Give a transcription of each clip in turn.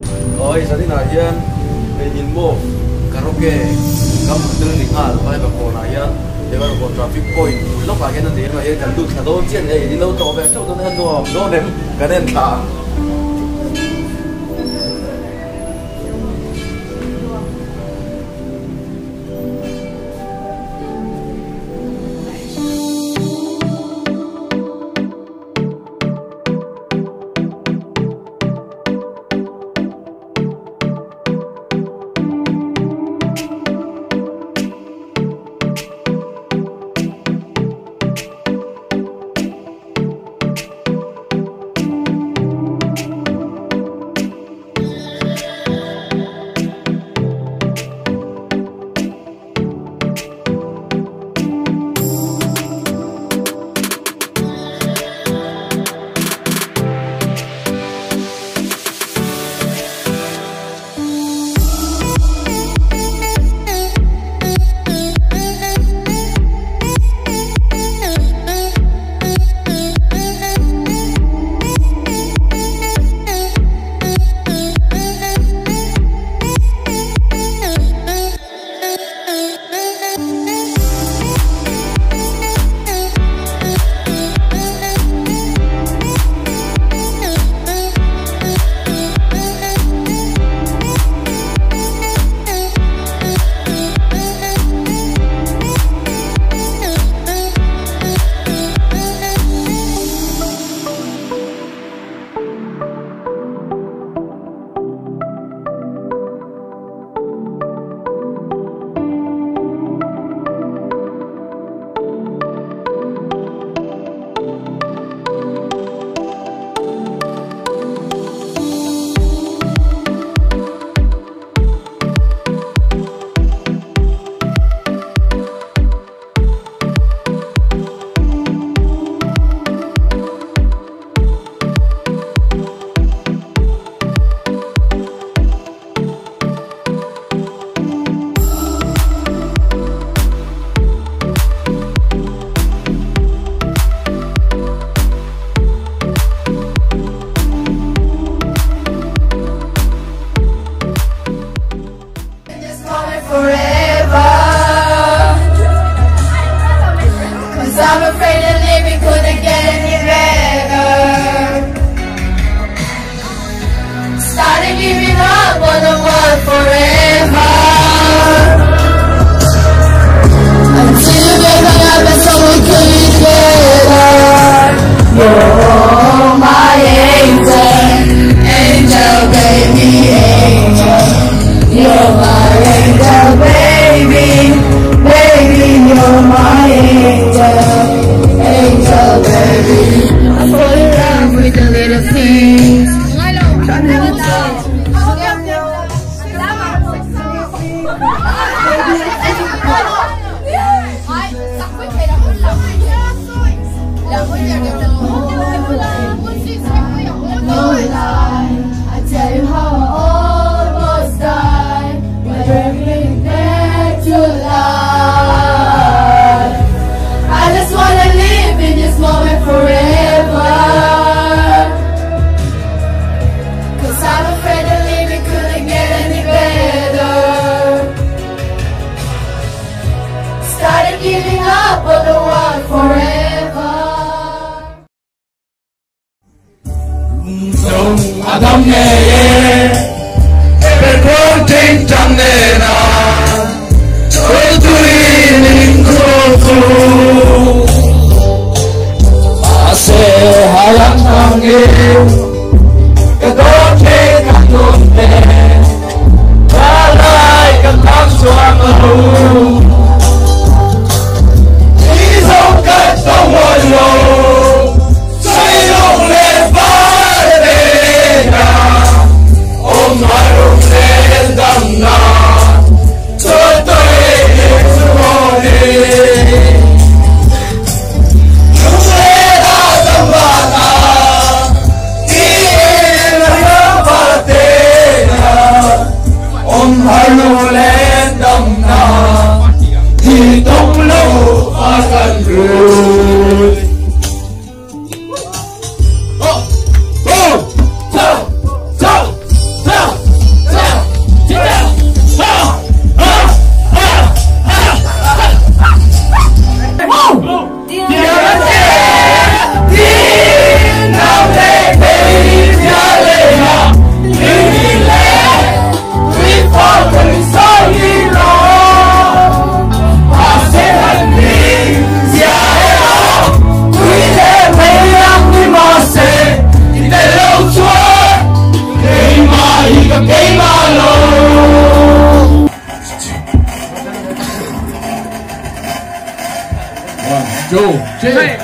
Oi, sa atin na yan, may mo, Karaoke, Hosteller Vaivakawn na yan, Vaivakawn traffic point, lúc mà cái nó thì mà cần được cả đôi chiên này đi lâu chỗ về chỗ tôi Nuam đó nên cái nên thả. I'm afraid that living couldn't get any better. Started giving up on the world forever. Until you gave me up and so we could be together. You're my angel, angel baby, angel. You're my angel baby, baby, you're my angel. Angel baby, I fall in love with the little things. No lie, I tell you how I almost died when everything that you lie. I just wanna live in this moment forever. 'Cause I'm afraid that living couldn't get any better. Started giving up on the world forever. 2, 3, 4, 5, 6, 7,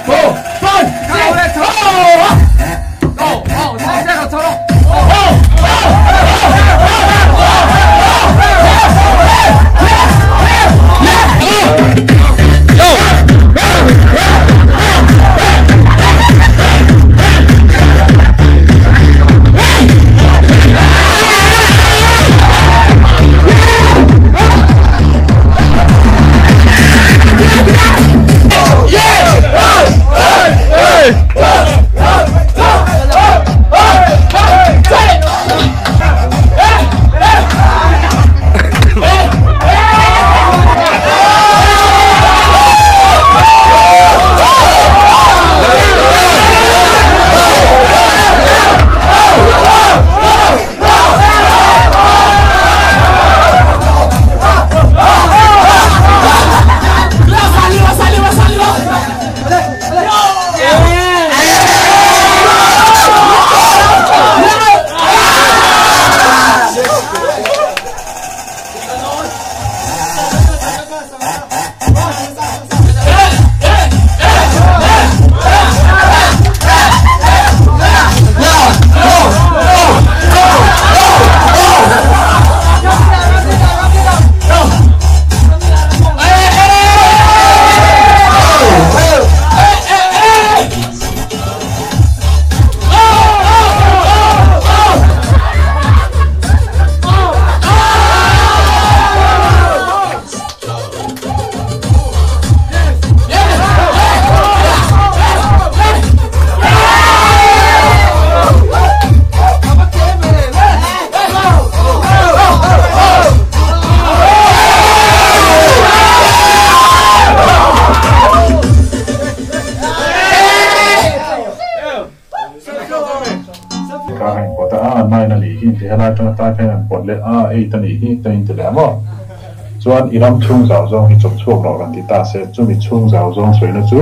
ส่วนอีน้ำชุ่งzawงที่จบช่วงเรากันที่ตาเสร็จจะมีชุ่งzawงสวยนะจู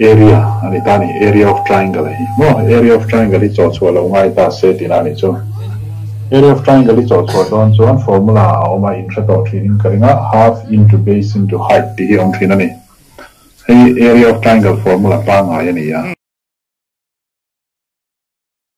area อันนี้ตานี่ area of triangle เลยมั้ง area of triangle ที่จบช่วงเราง่ายตาเสร็จที่นั่นนี่จู area of triangle ที่จบช่วงตอนส่วน formula เอามา introduction กันง่ะ half into base into height ที่องค์ที่นั่นนี่ให้ area of triangle formula ปังอะไรนี่